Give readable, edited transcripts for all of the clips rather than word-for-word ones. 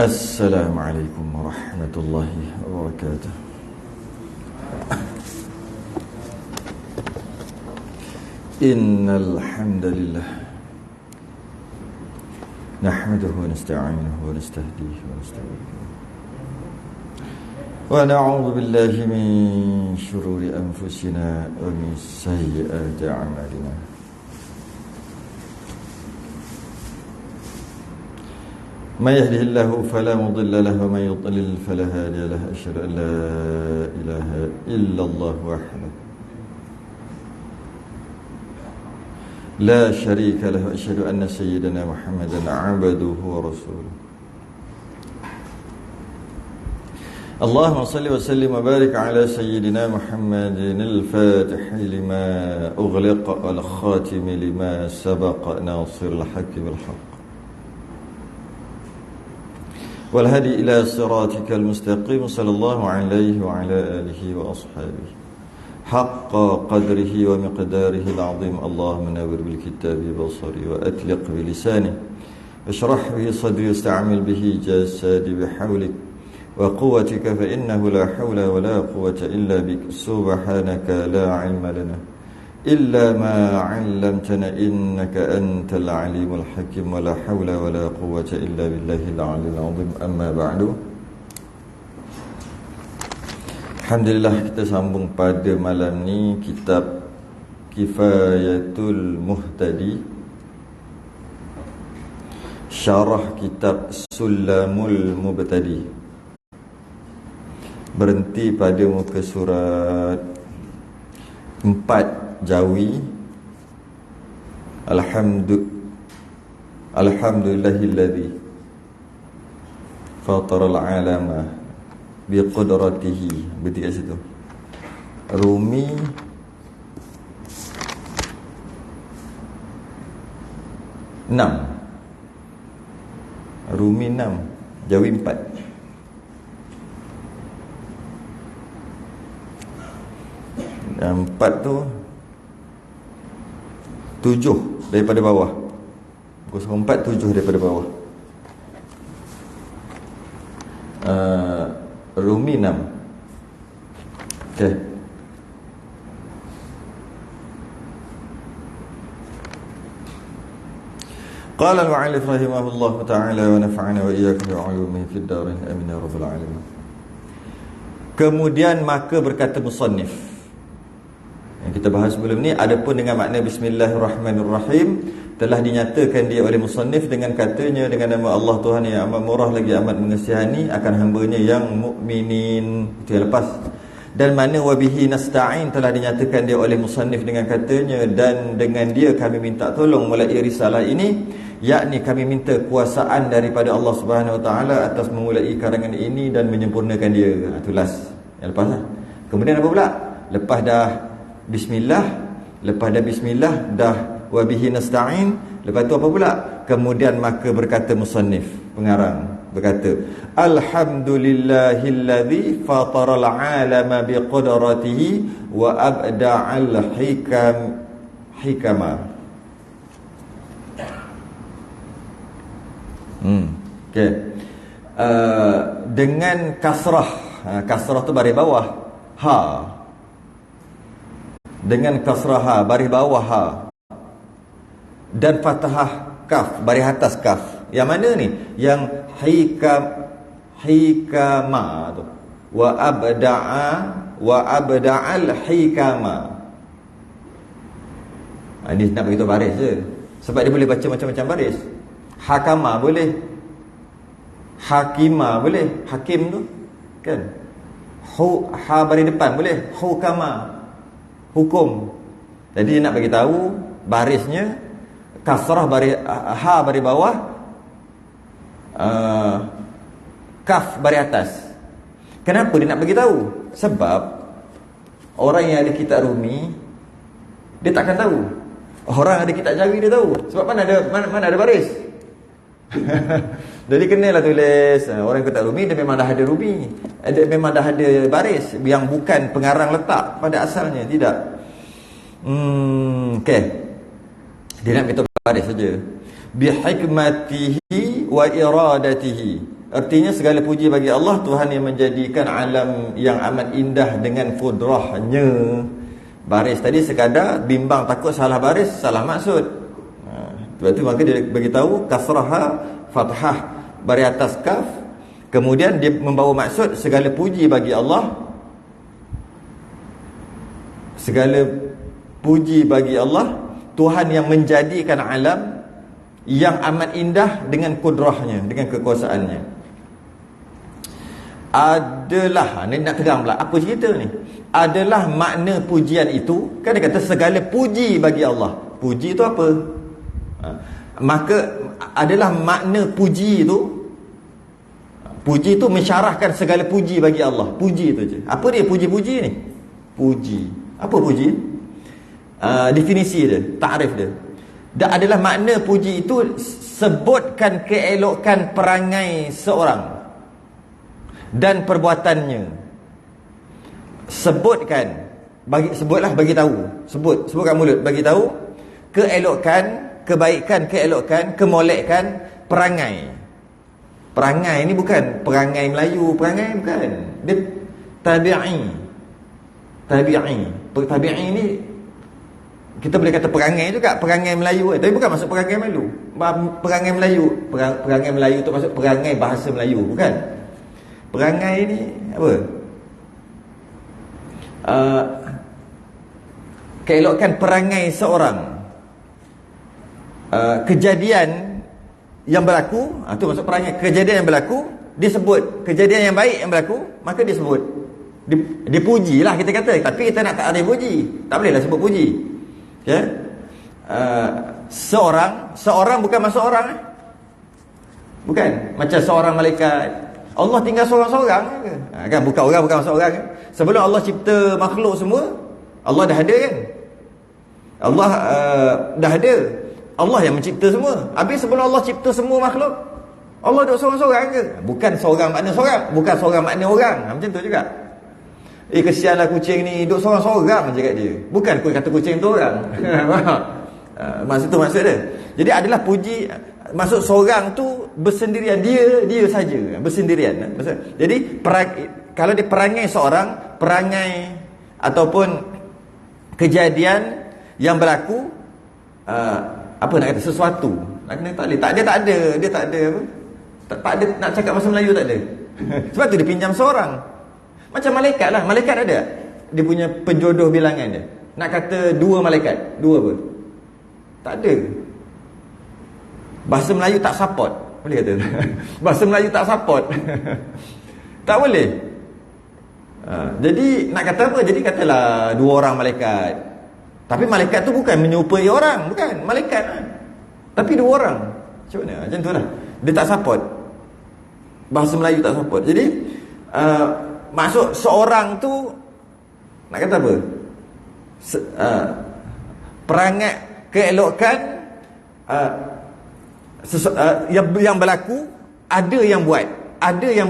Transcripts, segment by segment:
Assalamualaikum warahmatullahi wabarakatuh. Innal hamdalillah nahmaduhu wa nasta'inuhu wa nastahdihi wa nastaghfiruh wa na'udzu billahi min shururi anfusina wa min sayyiati a'malina. من يهده الله فلا مضل له ومن يضلل فلا هادي له أشهد أن لا إله إلا الله وحده لا شريك له أشهد أن سيدنا محمدا عبده ورسوله اللهم صل وسلم وبارك على سيدنا محمد الفاتح لما أغلق والخاتم لما سبق ناصر الحق بالحق والهدي إلى صراطك المستقيم صلى الله عليه وعلى آله وأصحابه حق قدره ومقداره العظيم. اللهم نور بالكتاب بصري وأتلق بلساني واشرح به صدري واستعمل به جسدي بحولك وقوتك فإنه لا حول ولا قوة إلا بك سبحانك لا علم لنا إلا ما علمتنا إنك أنت العليم الحكيم ولا حول ولا قوة إلا بالله العلي العظيم. أما بعد, alhamdulillah, kita sambung pada malam ni kitab Kifayatul Muhtadi, syarah kitab Sulamul Mubtadi. Berhenti pada muka surat 4 Jawi. Alhamdulillahilladzi fataral alama biqudratihi. Berhenti kat situ. Rumi Rumi 6 Jawi 4. Dan 4 tu 7 daripada bawah. 04 7 daripada bawah. Rumi 6. Okey. Qala al-mu'allif rahimahullahu ta'ala wa nafa'ana wa iyyakum bi'ulumihi fid darin amin ya rabbal alamin. Kemudian maka berkata musannif, yang kita bahas sebelum ni, adapun dengan makna bismillahirrahmanirrahim telah dinyatakan dia oleh musannif dengan katanya, dengan nama Allah Tuhan yang amat murah lagi amat mengasihani akan hamba-Nya yang mukminin. Itu yang lepas. Dan mana wabihi nasta'in telah dinyatakan dia oleh musannif dengan katanya, dan dengan dia kami minta tolong mulai risalah ini, yakni kami minta kuasaan daripada Allah Subhanahu Wa Taala atas memulai karangan ini dan menyempurnakan dia. Itu last yang lepas lah. Kemudian apa pula? Lepas dah bismillah, dah wabihi nasta'in, lepas tu apa pula? Kemudian maka berkata musannif, pengarang berkata, alhamdulillahilladzi fataral alama biqudratihi wa abda'al hikama. Okey. Dengan kasrah. Kasrah tu baris bawah ha. Dengan kasrah ha, baris bawah ha, dan fathah kaf, baris atas kaf. Yang mana ni? Yang hikama tu. Wa abda'al hikama. Ini nak beritahu baris je, sebab dia boleh baca macam-macam baris. Hakama boleh, hakima boleh, hakim tu kan. Ha baris depan boleh, hukama, hukum. Jadi dia nak bagi tahu barisnya kasrah baris ha baris bawah, kaf baris atas. Kenapa dia nak bagi tahu? Sebab orang yang ada kitab Rumi dia takkan tahu. Orang ada kitab Jawi dia tahu. Sebab mana ada baris. Jadi kenalah tulis. Orang yang kitab Rumi dia memang dah ada Rumi. Dia memang dah ada baris yang bukan pengarang letak pada asalnya, tidak. Okey. Dia nak minta baris saja. Bi hikmatihi wa iradatihi. Artinya segala puji bagi Allah, Tuhan yang menjadikan alam yang amat indah dengan kudrahnya. Baris tadi sekadar bimbang takut salah baris, salah maksud. Sebab tu maka dia beritahu kasraha fathah baris atas kaf, kemudian dia membawa maksud segala puji bagi Allah. Segala puji bagi Allah, Tuhan yang menjadikan alam yang amat indah dengan kudrahnya, dengan kekuasaannya. Adalah, ni nak terang pula apa cerita ni. Adalah makna pujian itu, kan dia kata segala puji bagi Allah. Puji itu apa? Maka adalah makna puji itu, puji itu mensyarahkan segala puji bagi Allah. Puji itu je. Apa dia puji-puji ni? Puji. Apa puji? Definisi dia, takrif dia. Dan adalah makna puji itu sebutkan keelokan perangai seorang dan perbuatannya. Sebutlah, bagi tahu. Sebutkan mulut, bagi tahu keelokan, kebaikan, keelokan, kemolekan perangai. Perangai ni bukan perangai Melayu, perangai bukan. Dia tabi'i. Tabi'i ni kita boleh kata perangai juga, perangai Melayu, tapi bukan maksud perangai Melayu. Perangai Melayu, perangai Melayu tu maksud perangai bahasa Melayu, bukan. Perangai ni apa? Keelokan perangai seorang, kejadian yang berlaku, tu maksud perangai. Kejadian yang berlaku, dia sebut. Kejadian yang baik yang berlaku, maka dia sebut. Dipujilah kita kata, tapi kita nak tak ada puji, tak bolehlah sebut puji. Ya? Seorang bukan masuk orang, bukan macam seorang malaikat. Allah tinggal seorang-seorang ke? Kan bukan orang, bukan masuk orang. Sebelum Allah cipta makhluk semua, Allah dah ada kan? Allah dah ada. Allah yang mencipta semua. Habis sebelum Allah cipta semua makhluk, Allah duduk seorang-seorang ke? Bukan seorang makna seorang, bukan seorang makna orang. Macam tu juga. Kesianlah kucing ni duduk seorang-seorang je kat dia. Bukan kau kata kucing tu orang. Maksud tu maksud dia. Jadi adalah puji, maksud seorang tu bersendirian, dia saja bersendirian. Jadi kalau dia perangai seorang, perangai ataupun kejadian yang berlaku, apa nak kata, sesuatu nak kena tak ada dia tak ada apa, tak ada nak cakap bahasa Melayu, tak ada. Sebab tu dia pinjam seorang. Macam malaikat lah. Malaikat ada dia punya penjodoh bilangan dia. Nak kata dua malaikat, dua apa? Tak ada. Bahasa Melayu tak support, boleh kata. Bahasa Melayu tak support. Tak boleh. Jadi nak kata apa? Jadi katalah dua orang malaikat. Tapi malaikat tu bukan menyerupai orang, bukan. Malaikat tapi dua orang. Macam mana? Macam tu lah. Dia tak support. Bahasa Melayu tak support. Jadi maksud seorang tu nak kata apa? Perangai, keelokan yang berlaku, ada yang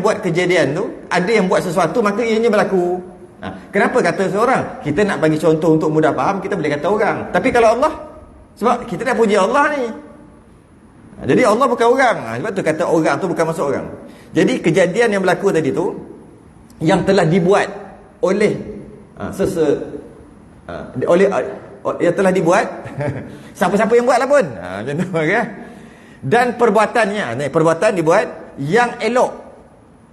buat kejadian tu, ada yang buat sesuatu, maka ianya berlaku. Kenapa kata seorang? Kita nak bagi contoh untuk mudah faham, kita boleh kata orang. Tapi kalau Allah, sebab kita nak puji Allah ni, jadi Allah bukan orang. Sebab tu kata orang tu bukan masuk orang. Jadi kejadian yang berlaku tadi tu, yang telah dibuat oleh yang telah dibuat siapa-siapa yang buat lah pun, macam tu, okay? Dan perbuatannya, perbuatan dibuat yang elok.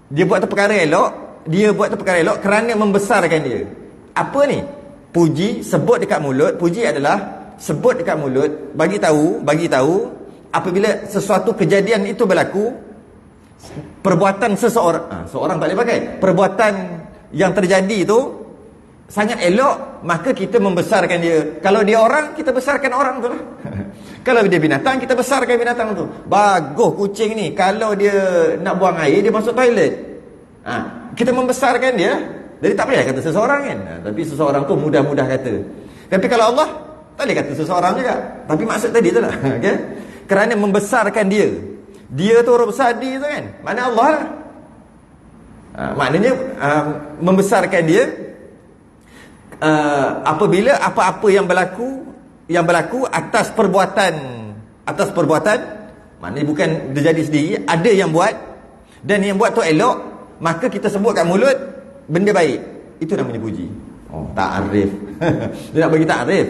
Dia buat tu perkara elok, dia buat tu perkara elok kerana membesarkan dia. Apa ni? Puji, sebut dekat mulut. Puji adalah sebut dekat mulut, bagi tahu apabila sesuatu kejadian itu berlaku, perbuatan seseorang, seorang tak boleh pakai, perbuatan yang terjadi itu sangat elok, maka kita membesarkan dia. Kalau dia orang, kita besarkan orang tu lah. Kalau dia binatang, kita besarkan binatang tu. Bagus kucing ni, kalau dia nak buang air, dia masuk toilet, kita membesarkan dia. Jadi tak boleh kata seseorang kan, tapi seseorang tu mudah-mudah kata. Tapi kalau Allah, tak boleh kata seseorang juga. Tapi maksud tadi tu lah, okay? Kerana membesarkan dia. Dia tu orang besar dia tu kan, mana Allah lah. Maknanya membesarkan dia apabila apa-apa yang berlaku atas perbuatan, maknanya bukan dia jadi sendiri, ada yang buat, dan yang buat tu elok, maka kita sebut kat mulut benda baik. Itu namanya puji. Oh, ta'arif. Dia nak bagi ta'arif.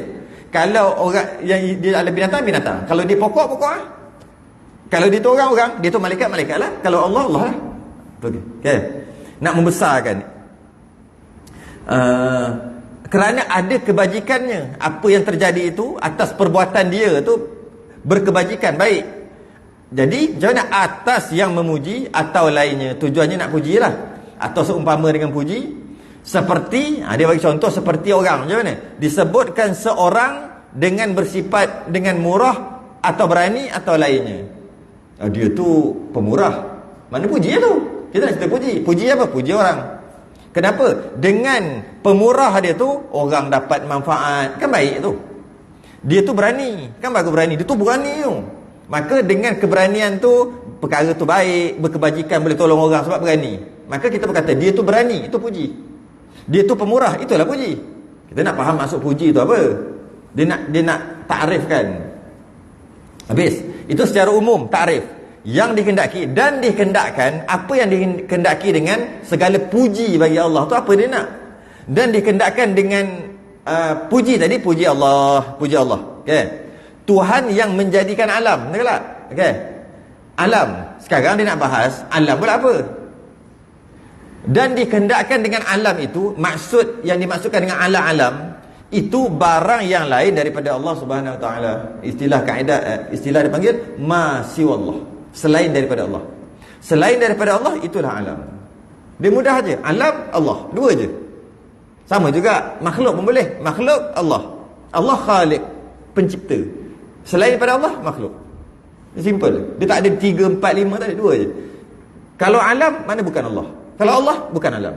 Kalau orang yang dia ada binatang, binatang. Kalau dia pokok, pokok lah. Kalau dia tu orang, orang. Dia tu malaikat, malaikat lah. Kalau Allah, Allah lah. Okay. Nak membesarkan. Kerana ada kebajikannya. Apa yang terjadi itu atas perbuatan dia tu berkebajikan, baik. Jadi macam mana atas yang memuji atau lainnya, tujuannya nak puji lah, atau seumpama dengan puji, seperti dia bagi contoh seperti orang. Macam mana disebutkan seorang dengan bersifat dengan murah atau berani atau lainnya. Dia tu pemurah, mana puji tu? Kita nak cerita puji. Puji apa? Puji orang. Kenapa? Dengan pemurah dia tu orang dapat manfaat, kan baik tu. Dia tu berani, kan bagus berani. Dia tu berani tu. Maka dengan keberanian tu, perkara tu baik, berkebajikan, boleh tolong orang sebab berani. Maka kita berkata dia tu berani, itu puji. Dia tu pemurah, itulah puji. Kita nak faham maksud puji tu apa. Dia nak ta'rifkan. Habis. Itu secara umum ta'rif yang dikehendaki dan dikehendakkan. Apa yang dikehendaki dengan segala puji bagi Allah tu apa dia nak. Dan dikehendakkan dengan puji tadi, puji Allah, puji Allah. Okey. Tuhan yang menjadikan alam, betul tak? Okey. Alam. Sekarang dia nak bahas alam pula apa? Dan dikehendakkan dengan alam itu, maksud yang dimaksudkan dengan alam-alam itu barang yang lain daripada Allah Subhanahu Wa Taala. Istilah kaedah, istilah dipanggil ma siwallah, selain daripada Allah. Selain daripada Allah itulah alam. Dia mudah aja. Alam Allah, dua je. Sama juga makhluk pun boleh. Makhluk Allah. Allah Khaliq, pencipta. Selain daripada Allah makhluk. Simple. Dia tak ada 3, 4, 5, tak ada, dua je. Kalau alam, mana bukan Allah. Kalau Allah bukan alam.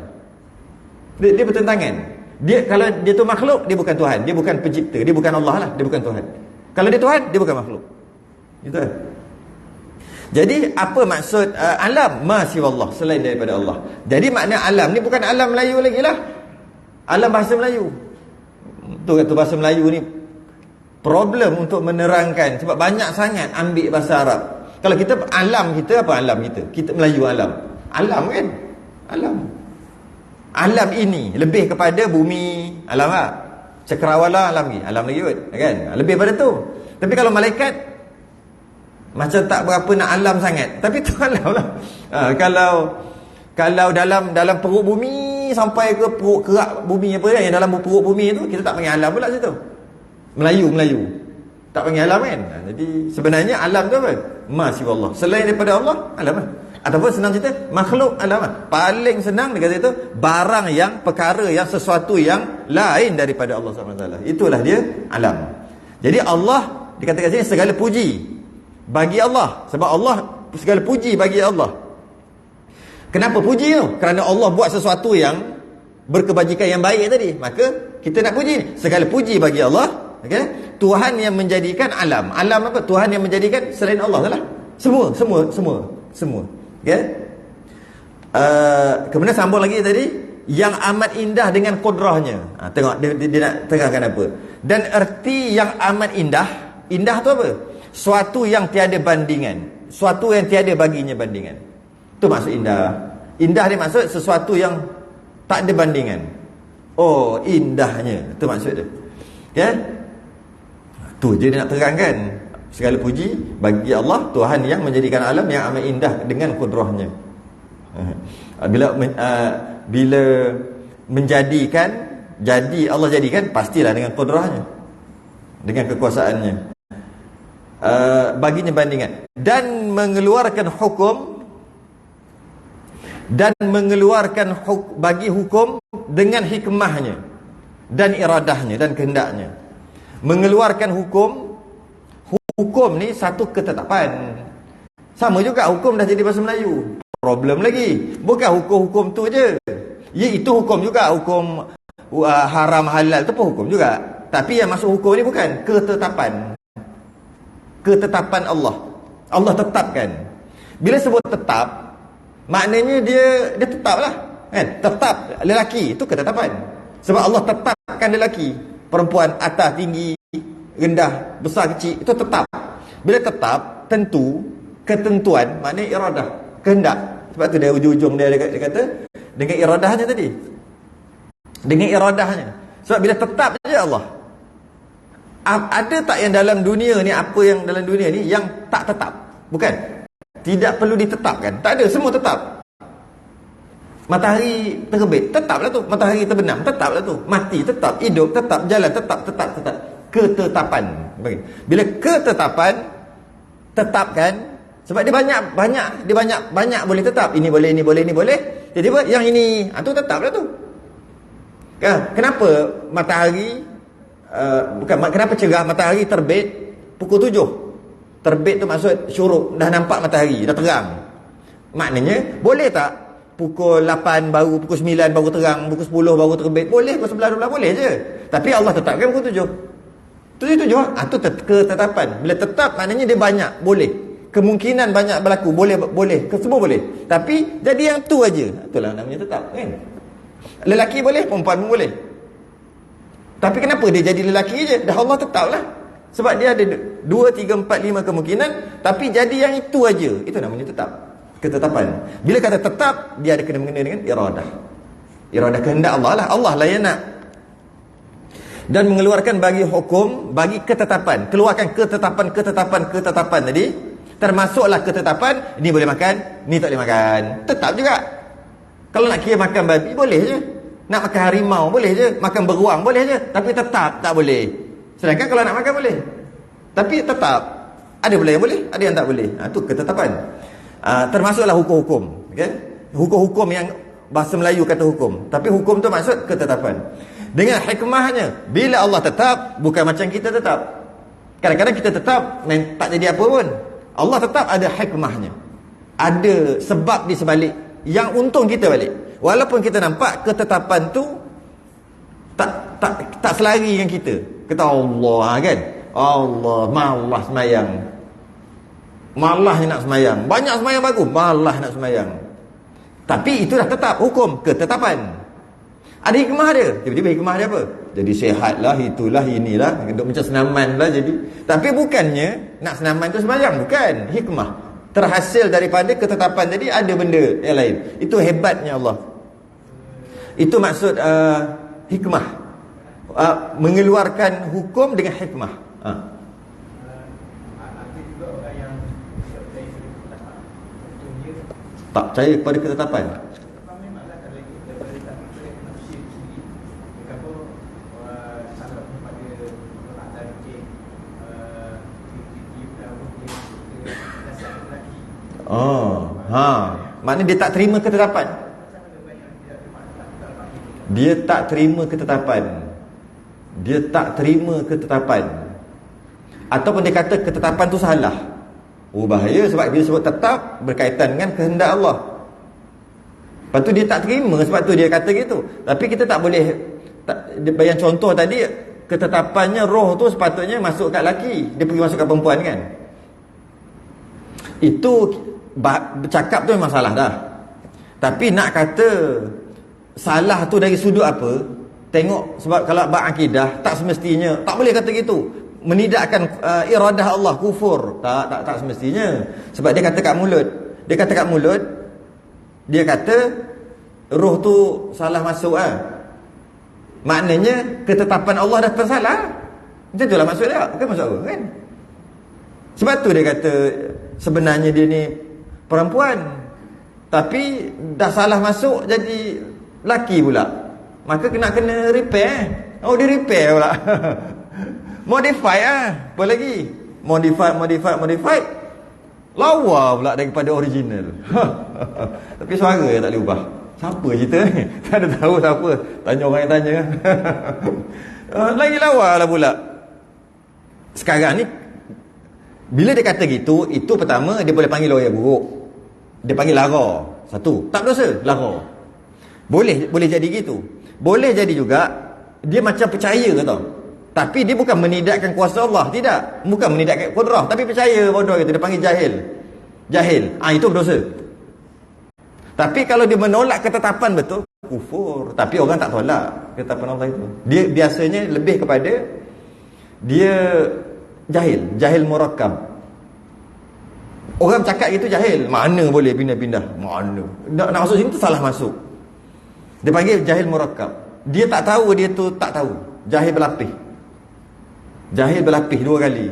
Dia bertentangan. Dia kalau dia tu makhluk, dia bukan Tuhan, dia bukan pencipta, dia bukan Allah lah, dia bukan Tuhan. Kalau dia Tuhan, dia bukan makhluk. Gitu kan? Jadi apa maksud alam? Ma siwallah, selain daripada Allah. Jadi makna alam ni bukan alam Melayu lagi lah. Alam bahasa Melayu. Tu kata bahasa Melayu ni problem untuk menerangkan sebab banyak sangat ambil bahasa Arab. Kalau kita alam kita apa alam kita? Kita Melayu alam. Alam kan? Alam. Alam ini lebih kepada bumi, alam tak? Cakrawala alam lagi kot, kan? Lebih pada tu. Tapi kalau malaikat macam tak berapa nak alam sangat. Tapi tu alam lah. Kalau dalam perut bumi sampai ke perut kerak bumi apa yang dalam perut bumi tu, kita tak panggil alam pula situ. Melayu. Tak panggil alam kan? Jadi sebenarnya alam tu apa? Masya Allah. Selain daripada Allah, alam lah. Ataupun senang cerita, makhluk alam. Paling senang dia kata itu barang yang, perkara yang, sesuatu yang lain daripada Allah SWT. Itulah dia alam. Jadi Allah dikatakan sini segala puji bagi Allah. Sebab Allah, segala puji bagi Allah. Kenapa puji tu? Kerana Allah buat sesuatu yang berkebajikan yang baik tadi. Maka kita nak puji. Segala puji bagi Allah. Okay? Tuhan yang menjadikan alam. Alam apa? Tuhan yang menjadikan selain Allah lah. Semua. Okay? Kemudian sambung lagi tadi, yang amat indah dengan kudrahnya. Tengok dia nak terangkan apa. Dan erti yang amat indah, indah tu apa? Suatu yang tiada bandingan, suatu yang tiada baginya bandingan. Tu maksud indah. Indah dia maksud sesuatu yang tak ada bandingan. Oh, indahnya. Tu maksud dia. Ya? Tu je dia nak terangkan. Segala puji bagi Allah, Tuhan yang menjadikan alam yang amat indah dengan kudrahnya. Bila menjadikan, jadi Allah jadikan, pastilah dengan kudrahnya, dengan kekuasaannya. Baginya bandingan. Dan mengeluarkan hukum, bagi hukum dengan hikmahnya dan iradahnya dan kehendaknya. Mengeluarkan hukum ni satu ketetapan. Sama juga hukum dah jadi bahasa Melayu. Problem lagi. Bukan hukum-hukum tu je. Ya, itu hukum juga. Hukum haram halal tu pun hukum juga. Tapi yang masuk hukum ni bukan ketetapan. Ketetapan Allah. Allah tetapkan. Bila sebut tetap, maknanya dia tetap lah. Kan? Tetap lelaki itu ketetapan. Sebab Allah tetapkan lelaki. Perempuan atas, tinggi, rendah, besar, kecil, itu tetap. Bila tetap, tentu, ketentuan, maknanya iradah, kehendak. Sebab tu dia ujung-ujung dia kata dengan iradahnya tadi. Dengan iradahnya. Sebab bila tetap je Allah. Ada tak yang dalam dunia ni, apa yang dalam dunia ni yang tak tetap? Bukan. Tidak perlu ditetapkan. Tak ada, semua tetap. Matahari terbit, tetaplah tu. Matahari terbenam, tetaplah tu. Mati, tetap. Hidup, tetap. Jalan, tetap. Ketetapan. Bila ketetapan, tetapkan. Sebab dia banyak boleh tetap. Ini boleh. Tiba-tiba yang ini, tu tetaplah tu. Kenapa matahari kenapa cerah matahari terbit pukul 7? Terbit tu maksud syuruk, dah nampak matahari, dah terang. Maknanya boleh tak pukul 8 baru, pukul 9 baru terang, pukul 10 baru terbit? Boleh, pukul 11 12 boleh je. Tapi Allah tetapkan pukul 7. 7 tu ketetapan. Bila tetap maknanya dia banyak boleh. Kemungkinan banyak berlaku, boleh, semua boleh. Tapi jadi yang tu aja. Itulah namanya tetap, kan? Lelaki boleh, perempuan pun boleh. Tapi kenapa dia jadi lelaki je? Dah Allah tetaplah. Sebab dia ada 2, 3, 4, 5 kemungkinan. Tapi jadi yang itu aja. Itu namanya tetap. Ketetapan. Bila kata tetap, dia ada kena-mengena dengan iradah. Iradah kehendak Allah lah. Allah lah yang nak. Dan mengeluarkan bagi hukum, bagi ketetapan. Keluarkan ketetapan tadi. Termasuklah ketetapan, ni boleh makan, ni tak boleh makan. Tetap juga. Kalau nak kira makan babi, boleh je. Nak makan harimau, boleh je. Makan beruang, boleh je. Tapi tetap tak boleh. Sedangkan kalau nak makan, boleh. Tapi tetap. Ada pula yang boleh, ada yang tak boleh. Itu ketetapan. Termasuklah hukum-hukum. Okay? Hukum-hukum yang bahasa Melayu kata hukum. Tapi hukum tu maksud ketetapan. Dengan hikmahnya, bila Allah tetap, bukan macam kita tetap. Kadang-kadang kita tetap, tak jadi apa pun. Allah tetap ada hikmahnya. Ada sebab di sebalik yang untung kita balik. Walaupun kita nampak ketetapan tu tak selari dengan kita. Kata Allah, kan? Allah, malas semayang. Malas nak semayang. Banyak semayang bagus, malas nak semayang. Tapi itulah tetap hukum, ketetapan. Ada hikmah dia. Tiba-tiba hikmah dia apa? Jadi sihat lah, itulah, inilah. Duduk macam senaman lah jadi. Tapi bukannya nak senaman tu semayang. Bukan. Hikmah. Terhasil daripada ketetapan tadi ada benda yang lain. Itu hebatnya Allah. Itu maksud hikmah. Mengeluarkan hukum dengan hikmah. Tak percaya kepada ketetapan. Maknanya dia tak terima ketetapan. Dia tak terima ketetapan. Dia tak terima ketetapan. Ataupun dia kata ketetapan tu salah. Bahaya sebab dia sebut tetap berkaitan dengan kehendak Allah. Lepas tu dia tak terima, sebab tu dia kata gitu. Tapi kita tak boleh yang contoh tadi, ketetapannya roh tu sepatutnya masuk kat lelaki, dia pergi masuk kat perempuan, kan? Itu bercakap tu memang salah dah. Tapi nak kata salah tu dari sudut apa? Tengok, sebab kalau bab akidah tak semestinya, tak boleh kata gitu. Menidakkan iradah Allah, kufur. Tak semestinya. Sebab dia kata kat mulut. Dia kata roh tu salah masuk ah. Maknanya ketetapan Allah dah tersalah. Macam itulah maksud dia. Bukan maksud apa, kan? Sebab tu dia kata sebenarnya dia ni perempuan, tapi dah salah masuk jadi laki pula. Maka kena repair. Oh, dia repair pula. Modify apa lagi? Modify. Lawa pula daripada original. Tapi suara dia tak boleh ubah. Siapa cerita ni? Tak ada tahu siapa. Tanya orang yang tanya. Lagi lawa lah pula. Sekarang ni bila dia kata gitu, itu pertama dia boleh panggil orang yang buruk. Dia panggil lara. Satu, tak berdosa, lara. Boleh jadi gitu. Boleh jadi juga dia macam percaya, tau. Tapi dia bukan menidakkan kuasa Allah, tidak. Bukan menidakkan kudrah, tapi percaya bodoh gitu, dia panggil jahil. Itu berdosa. Tapi kalau dia menolak ketetapan betul, kufur. Tapi orang tak tolak ketetapan Allah itu. Dia biasanya lebih kepada dia jahil murakkab. Orang cakap itu jahil. Mana boleh pindah-pindah? Mana? Nak masuk sini tu salah masuk. Dia panggil jahil murakkab. Dia tak tahu, dia tu tak tahu. Jahil berlapis. Jahil berlapis 2 kali.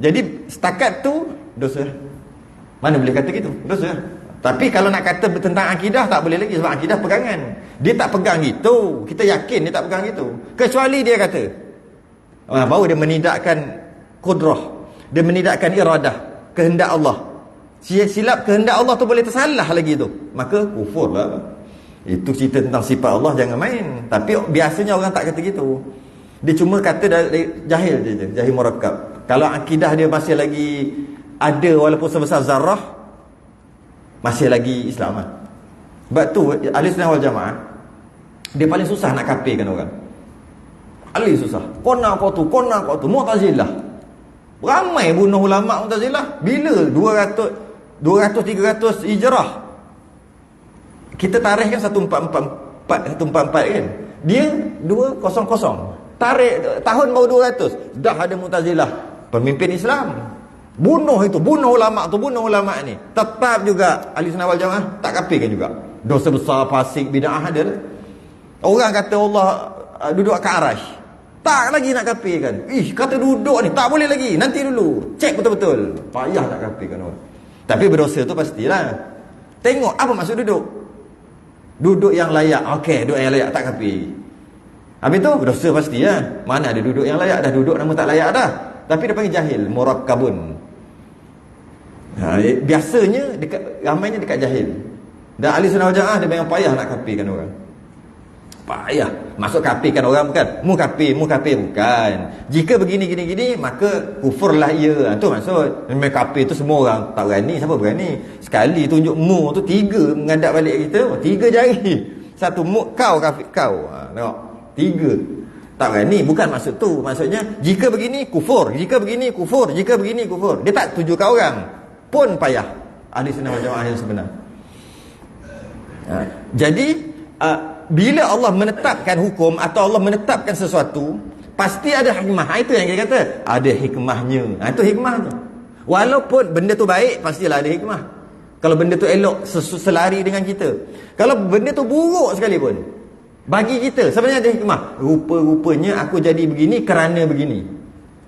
Jadi setakat tu dosa. Mana boleh kata gitu? Dosa. Tapi kalau nak kata tentang akidah tak boleh lagi, sebab akidah pegangan. Dia tak pegang gitu. Kita yakin dia tak pegang gitu. Kecuali dia kata baru dia menidakkan kudrah. Dia menidakkan iradah, kehendak Allah. Silap kehendak Allah tu boleh tersalah lagi tu, maka kufur lah. Itu cerita tentang sifat Allah, jangan main. Tapi biasanya orang tak kata gitu. Dia cuma kata jahil je, jahil murakkab. Kalau akidah dia masih lagi ada walaupun sebesar zarrah, masih lagi Islam lah. Sebab tu ahli sunnah wal jamaah dia paling susah nak kafirkan orang. Paling susah. Kona kau tu Mu'tazilah. Ramai bunuh ulama Mu'tazilah. Bila 200-300 hijrah. Kita tarikh kan 1444 kan. Dia 200. Tarikh tahun baru 200. Dah ada Mu'tazilah. Pemimpin Islam. Bunuh ulama ni. Tetap juga ahli sunnah wal jamaah tak kafirkan juga. Dosa besar, fasik, bid'ah ada. Orang kata Allah duduk kat arash. Tak lagi nak kafirkan. Kata duduk ni tak boleh lagi. Nanti dulu. Cek betul-betul. Payah nak kafirkan orang. Tapi berdosa tu pastilah. Tengok apa maksud duduk. Duduk yang layak. Okey, duduk yang layak tak kafir. Habis tu berdosa pastilah. Mana ada duduk yang layak, dah duduk nama tak layak dah. Tapi dia panggil jahil, murakkabun. Biasanya ramainya dekat jahil. Dan ahli sunnah wal jamaah dia memang payah nak kafirkan orang. Payah. Masuk kafirkan orang bukan. Mu kafir bukan. Jika begini gini maka kufurlah ia. Itu maksud. Memang kafir tu semua orang tak berani. Siapa berani? Sekali tunjuk mu tu 3 mengadap balik kita. 3 jari. Satu mu kau kafir kau. Tengok. 3. Tak berani. Bukan maksud tu. Maksudnya jika begini kufur. Jika begini kufur. Jika begini kufur. Dia tak tunjukkan orang. Pun payah. Ahli sunnah wal jamaah yang sebenar. Jadi bila Allah menetapkan hukum atau Allah menetapkan sesuatu, pasti ada hikmah. Itu yang kita kata ada hikmahnya. Itu hikmahnya. Walaupun benda tu baik, pastilah ada hikmah. Kalau benda tu elok, selari dengan kita. Kalau benda tu buruk sekalipun, bagi kita sebenarnya ada hikmah. Rupa-rupanya aku jadi begini kerana begini.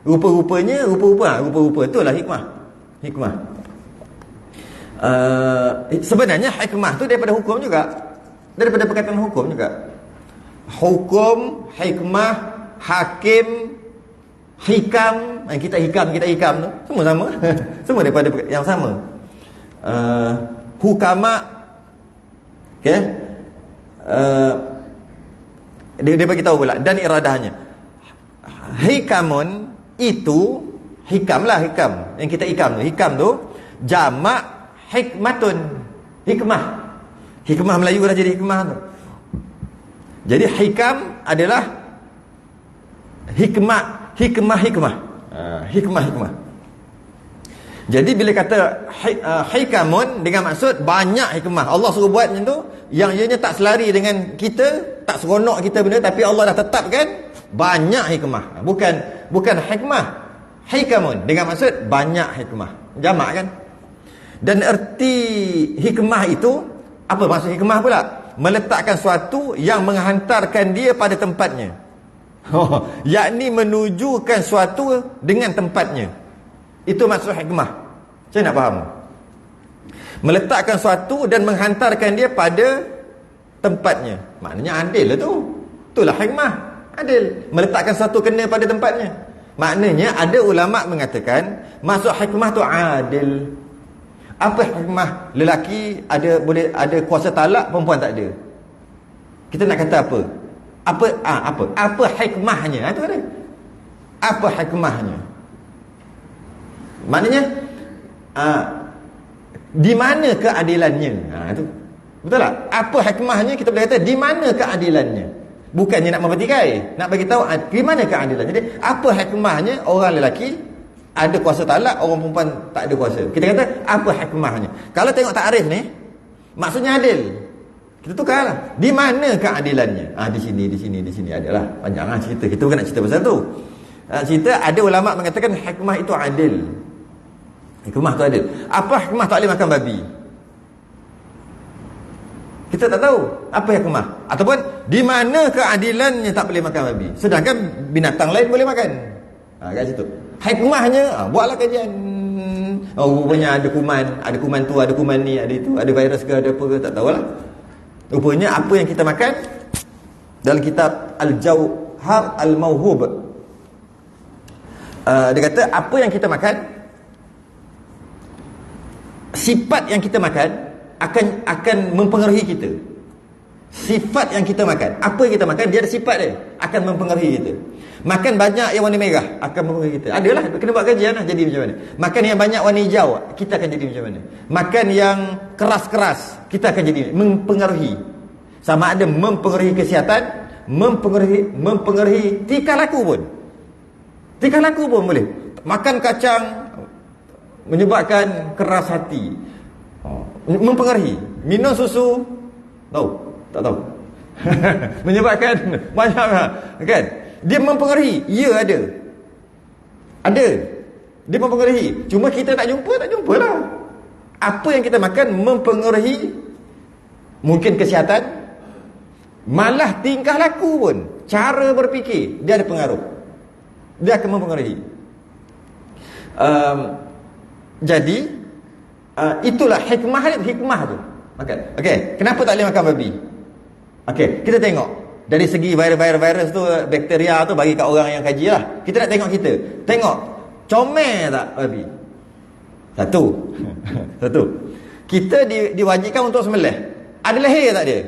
Rupa-rupa itulah hikmah. Sebenarnya hikmah tu daripada hukum juga. Daripada perkataan hukum juga. Hukum, hikmah, hakim, hikam. Kita hikam tu semua sama. Semua daripada yang sama. Hukama. Okay. Dia bagi tahu pula. Dan iradahnya. Hikamun itu hikam. Yang kita hikam tu jamak hikmatun. Hikmah Melayu dah jadi hikmah tu. Jadi hikam adalah hikmah. Hikmah. Jadi bila kata hikamun dengan maksud banyak hikmah. Allah suruh buat macam tu, yang ianya tak selari dengan kita, tak seronok kita benda, tapi Allah dah tetapkan banyak hikmah. Bukan hikmah. Hikamun dengan maksud banyak hikmah. Jamak kan? Dan erti hikmah itu, apa maksud hikmah pula? Meletakkan suatu yang menghantarkan dia pada tempatnya. Yakni menujukan suatu dengan tempatnya. Itu maksud hikmah. Saya nak faham. Meletakkan suatu dan menghantarkan dia pada tempatnya. Maknanya adil lah tu. Itulah hikmah. Adil. Meletakkan suatu kena pada tempatnya. Maknanya ada ulama mengatakan maksud hikmah tu adil. Apa hikmah? Lelaki boleh ada kuasa talak, perempuan tak ada. Kita nak kata apa? Apa hikmahnya? Itu ada. Apa hikmahnya? Maknanya di mana keadilannya? Itu. Betul tak? Apa hikmahnya? Kita boleh kata di mana keadilannya? Bukannya nak mempertikai, nak bagi tahu di mana keadilannya. Jadi apa hikmahnya orang lelaki ada kuasa talak, orang perempuan tak ada kuasa. Kita kata apa hikmahnya? Kalau tengok takrif ni, maksudnya adil. Kita tukarlah. Di mana keadilannya? Di sini adalah. Panjanglah cerita. Kita bukan nak cerita pasal tu. Cerita ada ulama mengatakan hikmah itu adil. Hikmah tu adil. Apa hikmah tak boleh makan babi? Kita tak tahu apa hikmah. Ataupun di mana keadilannya tak boleh makan babi, sedangkan binatang lain boleh makan. Kat situ hikmahnya, buatlah kajian. Rupanya ada kuman tu, ada kuman ni, ada itu, ada virus ke, ada apa ke, tak tahulah. Rupanya apa yang kita makan, dalam kitab Al-Jauhar Al-Mauhub, dia kata apa yang kita makan, sifat yang kita makan akan mempengaruhi kita. Sifat yang kita makan, apa yang kita makan, dia ada sifat dia, akan mempengaruhi kita. Makan banyak yang warna merah akan mempengaruhi kita. Adalah, kena buat kajian lah, jadi macam mana. Makan yang banyak warna hijau, kita akan jadi macam mana. Makan yang keras-keras, kita akan jadi mempengaruhi. Sama ada mempengaruhi kesihatan, mempengaruhi tingkah laku pun. Tingkah laku pun boleh. Makan kacang menyebabkan keras hati, mempengaruhi. Minum susu, tahu? Tak tahu. Menyebabkan banyak kan? Dia mempengaruhi. Ya, ada. Dia mempengaruhi. Cuma kita tak jumpa lah. Apa yang kita makan mempengaruhi mungkin kesihatan, malah tingkah laku pun, cara berfikir, dia ada pengaruh. Dia akan mempengaruhi. Jadi itulah hikmah tu. Makan. Okey, kenapa tak boleh makan babi? Okey, kita tengok dari segi virus tu, bakteria tu, bagi kat orang yang kaji lah. Kita nak tengok tengok comel tak babi? Satu. Kita diwajibkan untuk sembelih. Ada leher tak dia?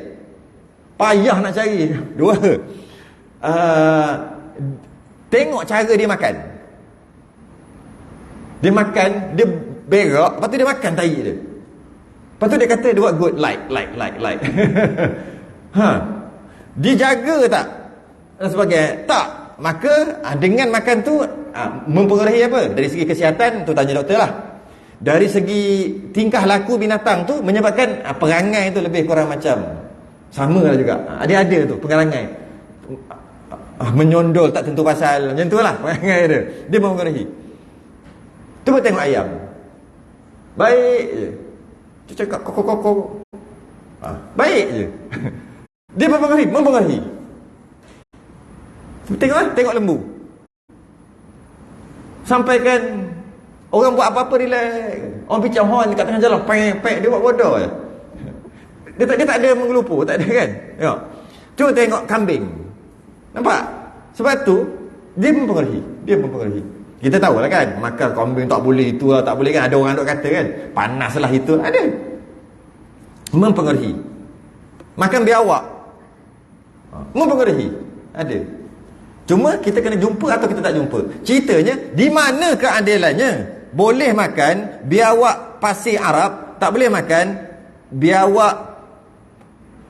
Payah nak cari. Dua. Tengok cara dia makan. Dia makan, dia berak, lepas tu dia makan tahi dia. Lepas tu dia kata dia buat good, like. Dia jaga tak? Dan sebagainya. Tak. Maka dengan makan tu mempengaruhi apa? Dari segi kesihatan tu tanya doktor lah. Dari segi tingkah laku binatang tu menyebabkan perangai tu lebih kurang macam sama lah juga. Ada tu perangai. Menyondol tak tentu pasal, macam tu lah perangai dia. Dia mempengaruhi. Cuba tengok ayam. Baik je. Dia cakap kok. Baik je. Dia mempengaruhi. Tengok lembu. Sampaikan orang buat apa-apa relax. Orang picam horn dekat tengah jalan, pek dia buat bodoh je. Dia tak ada mengelupur, tak ada kan? Tengok. Cuba tengok kambing. Nampak? Sebab tu dia mempengaruhi. Kita tahu lah kan, makan kambing tak boleh, itu lah tak boleh kan. Ada orang duk kata kan, panas lah itu. Ada. Mempengaruhi. Makan biawak, mempengaruhi. Ada. Cuma kita kena jumpa atau kita tak jumpa. Ceritanya, di mana keadilannya? Boleh makan biawak pasir Arab, tak boleh makan biawak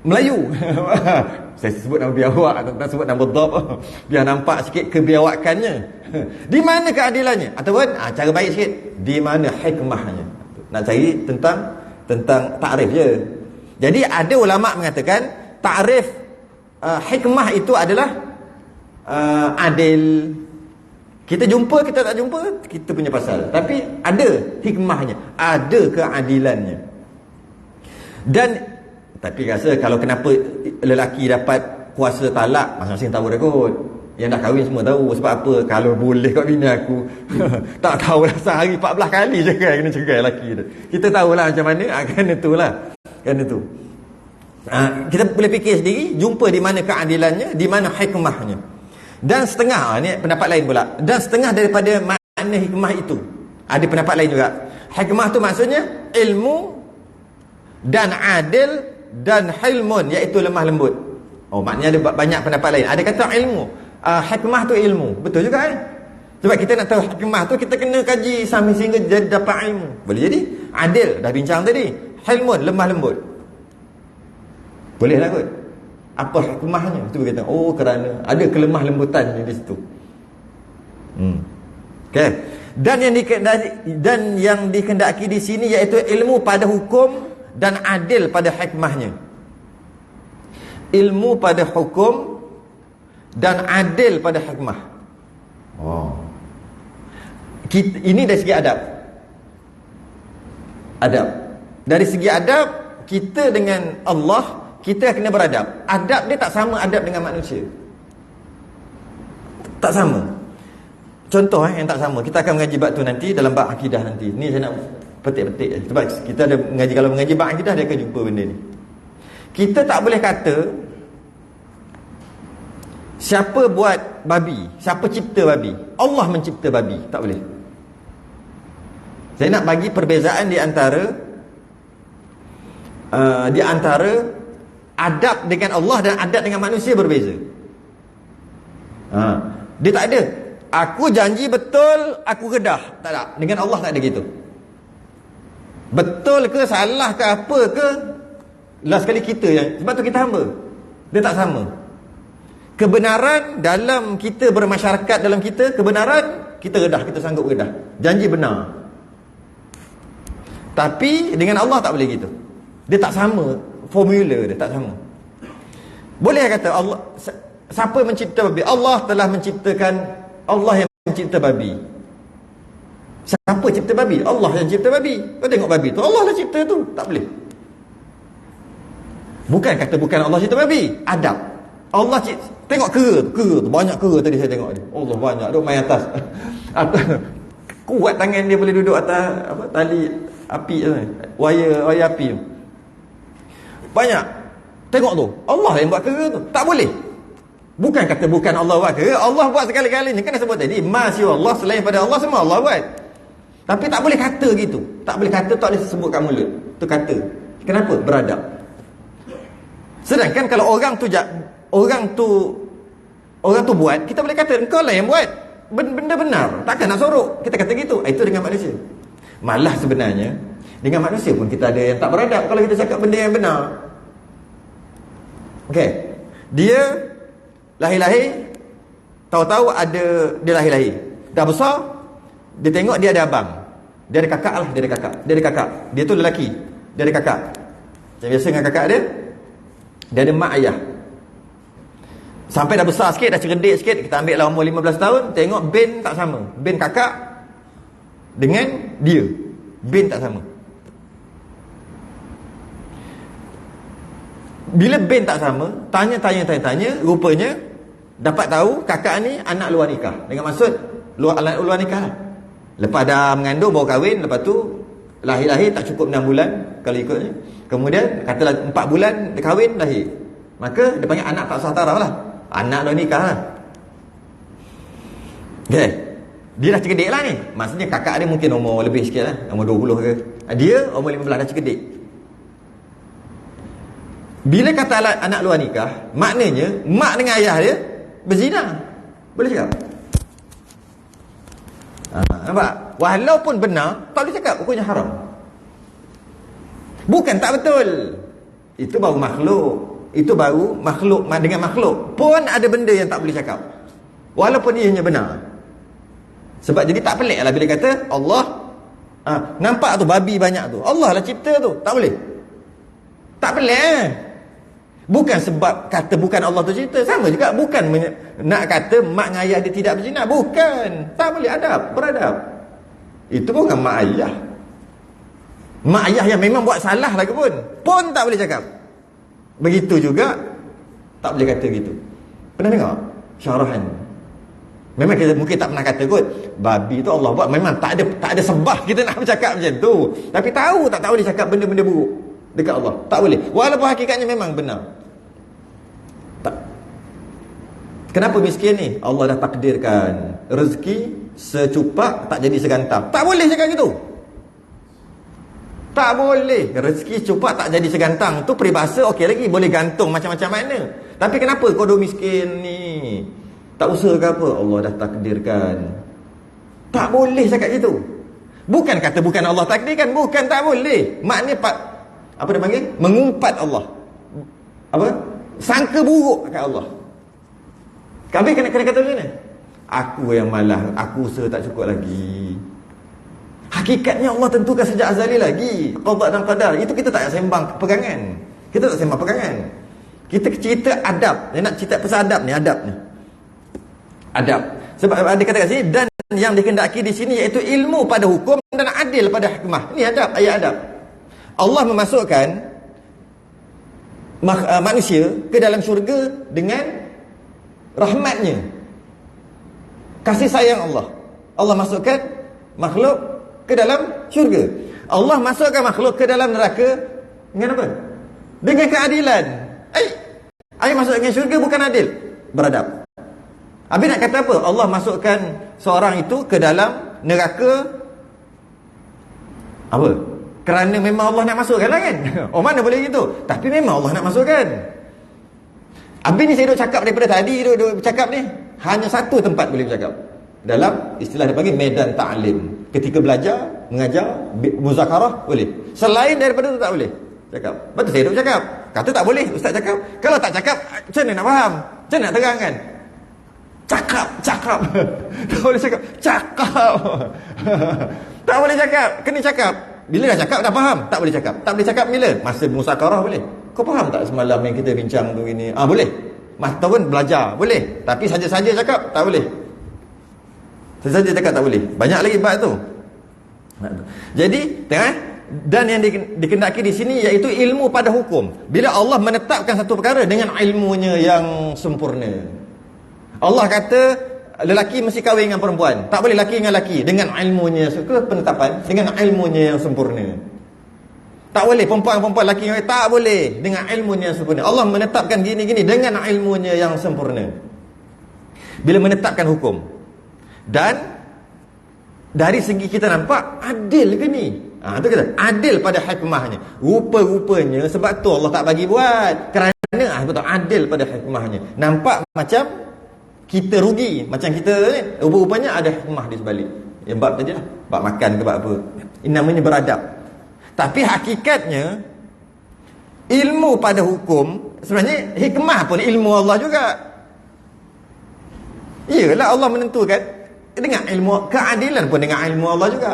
Melayu. Saya sebut nama biawak, tak sebut nama dhab, biar nampak sikit kebiawakannya. Di mana keadilannya? Ataupun cara baik sikit, di mana hikmahnya? Nak cari tentang takrif je. Jadi ada ulama mengatakan takrif hikmah itu adalah adil. Kita jumpa, kita tak jumpa, kita punya pasal. Tapi ada hikmahnya, ada keadilannya. Dan tapi rasa kalau kenapa lelaki dapat kuasa talak, masing-masing tahu dah kot. Yang dah kahwin semua tahu. Sebab apa? Kalau boleh kat bini aku tak tahulah, sehari 14 kali kena cerai lelaki tu. Kita tahulah macam mana. Kan itulah. Kita boleh fikir sendiri, jumpa di mana keadilannya, di mana hikmahnya. Dan setengah, ni pendapat lain pula, dan setengah daripada makna hikmah itu, ada pendapat lain juga. Hikmah tu maksudnya ilmu dan adil dan hilmun, iaitu lemah lembut. Maknanya ada banyak pendapat lain. Ada kata ilmu, hikmah tu ilmu. Betul juga kan? Sebab kita nak tahu hikmah tu, kita kena kaji sampai sehingga jadi dapat ilmu. Boleh jadi. Adil, dah bincang tadi. Hilmun, lemah lembut. Boleh lah kot. Apa hikmahnya? Itu kita kerana ada kelemah lembutan di situ. Okay. Dan yang dikehendaki di sini iaitu ilmu pada hukum dan adil pada hikmahnya. Ilmu pada hukum dan adil pada hikmah. Ini dari segi adab. Adab. Dari segi adab, kita dengan Allah, kita kena beradab. Adab dia tak sama adab dengan manusia. Tak sama. Contoh yang tak sama. Kita akan mengaji bab tu nanti dalam bab akidah nanti. Ni saya nak petik-petik. Sebab kita ada mengaji, kalau mengaji bab akidah dia akan jumpa benda ni. Kita tak boleh kata siapa buat babi, siapa cipta babi. Allah mencipta babi. Tak boleh. Saya nak bagi perbezaan di antara adab dengan Allah dan adab dengan manusia berbeza. Dia tak ada aku janji betul aku kedah. Tak ada. Dengan Allah tak ada gitu. Betul ke salah ke apa ke, last sekali kita yang, sebab tu kita hamba. Dia tak sama. Kebenaran dalam kita bermasyarakat, dalam kita kebenaran kita redah, kita sanggup redah. Janji benar. Tapi dengan Allah tak boleh gitu. Dia tak sama, formula dia tak sama. Boleh kata Allah, siapa mencipta babi? Allah telah menciptakan, Allah yang mencipta babi. Siapa cipta babi? Allah yang cipta babi. Kau tengok babi tu, Allah lah cipta tu. Tak boleh. Bukan kata bukan Allah cipta babi. Adab. Allah cipta. Tengok kera tu, banyak kera tadi saya tengok dia. Allah banyak, duk main atas. Kuat tangan dia boleh duduk atas apa, tali api tu, wire api tu. Banyak. Tengok tu, Allah yang buat kera tu. Tak boleh. Bukan kata bukan Allah buat kera, Allah buat segala-galanya. Kan dah sebut tadi, masya Allah, selain pada Allah semua Allah buat. Tapi tak boleh kata gitu. Tak boleh kata, tak boleh sebut kat mulut. Tu kata. Kenapa? Beradab. Sedangkan kalau orang tu buat, kita boleh kata engkau lah yang buat. Benda benar. Takkan nak sorok. Kita kata gitu. Itu dengan manusia. Malah sebenarnya dengan manusia pun kita ada yang tak beradab kalau kita cakap benda yang benar. Okey. Dia lahir-lahir, tahu-tahu ada dia lahir-lahir. Dah besar, dia tengok dia ada abang. Dia ada kakak lah, dia ada kakak. Dia tu lelaki. Dia ada kakak. Macam biasa dengan kakak dia. Dia ada mak ayah. Sampai dah besar sikit, dah cerdik sikit, kita ambil lah umur 15 tahun, tengok bin tak sama. Bin kakak dengan dia. Bin tak sama. Bila bin tak sama, tanya, rupanya dapat tahu kakak ni anak luar nikah. Dengan maksud anak luar nikah lah. Lepas dah mengandung baru kahwin, lepas tu lahir tak cukup 6 bulan kalau ikutnya. Kemudian katalah 4 bulan dia kahwin lahir. Maka dia panggil anak tak sah taraf lah. Anak luar nikah lah. Okay. Dia dah cerdik lah ni. Maksudnya kakak dia mungkin umur lebih sikit lah, umur 20 ke. Dia umur 15 dah cerdik. Bila kata anak luar nikah, maknanya mak dengan ayah dia berzina. Boleh cakap? Nampak? Walaupun benar, tak boleh cakap hukumnya haram. Bukan tak betul. Itu baru makhluk. Itu baru makhluk dengan makhluk pun ada benda yang tak boleh cakap. Walaupun ianya benar. Sebab jadi tak pelik lah bila kata Allah nampak tu babi banyak tu, Allah lah cipta tu. Tak boleh. Tak pelik. Bukan sebab kata bukan Allah tu cipta. Sama juga bukan nak kata mak dengan ayah dia tidak berzina. Bukan. Tak boleh beradab. Itu bukan mak ayah. Mak ayah yang memang buat salah lagi pun tak boleh cakap. Begitu juga tak boleh kata gitu. Pernah tengok syarahan? Memang kita mungkin tak pernah kata kot babi tu Allah buat. Memang tak ada sebab kita nak bercakap macam tu. Tapi tahu tak boleh cakap benda-benda buruk dekat Allah. Tak boleh. Walaupun hakikatnya memang benar. Tak. Kenapa miskin ni? Allah dah takdirkan rezeki secupak tak jadi segantam. Tak boleh cakap gitu. Tak boleh. Rezeki cupak tak jadi segantang. Tu peribahasa okey lagi. Boleh gantung macam-macam makna. Tapi kenapa kau dah miskin ni? Tak usaha ke apa? Allah dah takdirkan. Tak boleh cakap gitu. Bukan kata bukan Allah takdirkan. Bukan, tak boleh. Maknanya apa dia panggil? Mengumpat Allah. Apa? Sangka buruk kat Allah. Kami kena kata macam mana? Aku yang malah. Aku usaha tak cukup lagi. Hakikatnya Allah tentukan sejak azali lagi. Qada dan qadar. Itu kita tak sembang pegangan. Kita tak sembang pegangan. Kita cerita adab. Dia nak cerita pasal adab ni. Adab ni. Adab. Sebab ada kata kat sini. Dan yang dikehendaki di sini iaitu ilmu pada hukum dan adil pada hikmah. Ini adab. Ayat adab. Allah memasukkan manusia ke dalam syurga dengan rahmatnya, kasih sayang Allah. Allah masukkan makhluk ke dalam syurga. Allah masukkan makhluk ke dalam neraka dengan apa? Dengan keadilan. Ayat masuk dengan syurga bukan adil, beradab. Habis nak kata apa? Allah masukkan seorang itu ke dalam neraka apa? Kerana memang Allah nak masukkan lah kan. Oh, mana boleh gitu. Tapi memang Allah nak masukkan. Habis ni saya duduk cakap daripada tadi, duduk bercakap ni, hanya satu tempat boleh bercakap. Dalam istilah dia panggil medan ta'lim. Ketika belajar, mengajar, muzakarah, boleh. Selain daripada tu tak boleh cakap. Betul saya duduk cakap. Kata tak boleh, ustaz cakap. Kalau tak cakap, macam mana nak faham? Macam mana nak terangkan? Cakap. Tak boleh cakap. Cakap. Tak boleh cakap. Kena cakap. Bila dah cakap, dah faham. Tak boleh cakap. Tak boleh cakap bila? Masa muzakarah boleh. Kau faham tak semalam yang kita bincang tu ini? Boleh. Ataupun belajar, boleh. Tapi saja-saja cakap, tak boleh. Saja-saja cakap tak boleh. Banyak lagi bab tu. Jadi, tengok, dan yang dikendaki di sini iaitu ilmu pada hukum. Bila Allah menetapkan satu perkara dengan ilmunya yang sempurna. Allah kata lelaki mesti kahwin dengan perempuan, tak boleh lelaki dengan lelaki, dengan ilmunya. Suka penetapan dengan ilmunya yang sempurna. Tak boleh perempuan lelaki dengan lelaki, tak boleh dengan ilmunya yang sempurna. Allah menetapkan gini-gini dengan ilmunya yang sempurna. Bila menetapkan hukum. Dan dari segi kita nampak adil ke ni? Itu kata adil pada hikmahnya. Rupa-rupanya sebab tu Allah tak bagi buat. Kerana betul adil pada hikmahnya. Nampak macam kita rugi, macam kita ni, rupa-rupanya ada hikmah di sebalik. Yang bab tadi lah, bab makan ke bab apa. Ini namanya beradab. Tapi hakikatnya ilmu pada hukum sebenarnya hikmah pun ilmu Allah juga. Iyalah Allah menentukan dengan ilmu, keadilan pun dengan ilmu Allah juga.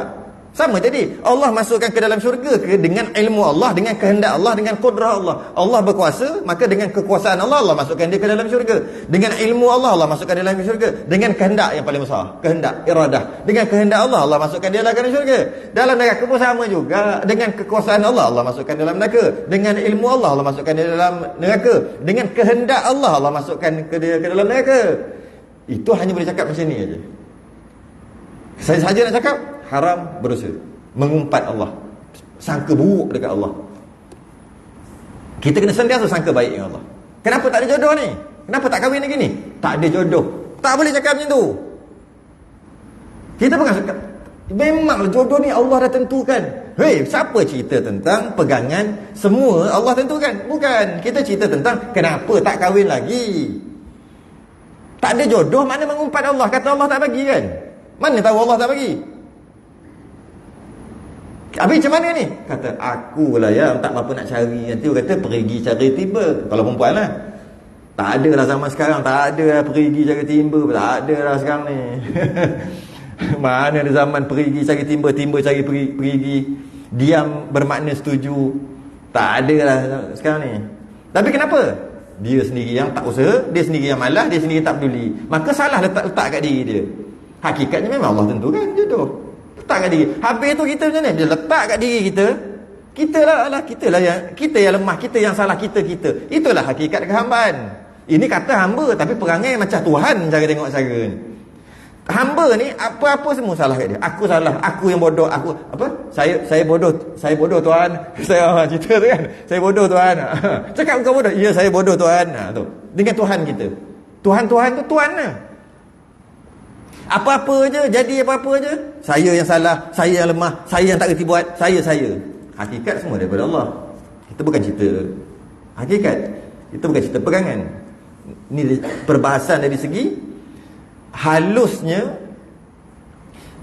Sama tadi, Allah masukkan ke dalam syurga dengan ilmu Allah, dengan kehendak Allah, dengan kudrah Allah. Allah berkuasa, maka dengan kekuasaan Allah, Allah masukkan dia ke dalam syurga. Dengan ilmu Allah, Allah masukkan dia dalam syurga. Dengan kehendak yang paling besar, kehendak, iradah. Dengan kehendak Allah, Allah masukkan dia dalam syurga. Dalam neraka pun sama juga. Dengan kekuasaan Allah, Allah masukkan dalam neraka. Dengan ilmu Allah, Allah masukkan dia dalam neraka. Dengan kehendak Allah, Allah masukkan ke dalam neraka. Itu hanya boleh cakap macam ni aja. Saya saja nak cakap haram, berdosa, mengumpat Allah, sangka buruk dekat Allah. Kita kena sentiasa sangka baik dengan Allah. Kenapa tak ada jodoh ni? Kenapa tak kahwin lagi ni? Tak ada jodoh. Tak boleh cakap macam tu. Kita bukan cakap memanglah jodoh ni Allah dah tentukan. Hei, siapa cerita tentang pegangan semua Allah tentukan? Bukan. Kita cerita tentang kenapa tak kahwin lagi. Tak ada jodoh, mana mengumpat Allah? Kata Allah tak bagi kan? Mana tahu Allah tak bagi? Habis macam mana ni? Kata akulah yang tak apa nak cari. Nanti dia kata pergi cari timba. Kalau perempuan lah. Tak ada lah zaman sekarang. Tak ada lah pergi cari timba. Tak ada lah sekarang ni. Mana ada zaman pergi cari timba, timba cari pergi. Diam bermakna setuju. Tak ada lah sekarang ni. Tapi kenapa? Dia sendiri yang tak usaha, dia sendiri yang malas, dia sendiri tak peduli. Maka salah letak kat diri dia. Hakikatnya memang Allah tentukan jodoh. Letak kat diri. Habis tu kita macam ni, dia letak kat diri kita. Kita yang lemah, kita yang salah, kita. Itulah hakikat kehambaan. Ini kata hamba tapi perangai macam Tuhan cara tengok cara ni. Hamba ni apa-apa semua salah kat dia. Aku salah, aku yang bodoh, aku apa? Saya bodoh Tuhan. Saya cerita tu kan. Saya bodoh Tuhan. Cakap kau bodoh. Ya, saya bodoh Tuhan. Tu. Dengan Tuhan kita. Tuhan tu Tuhan lah. Apa-apa je, jadi apa-apa je, saya yang salah, saya yang lemah, saya yang tak reti buat, saya. Hakikat semua daripada Allah. Kita bukan cerita hakikat. Kita bukan cerita pegangan. Ini perbahasan dari segi halusnya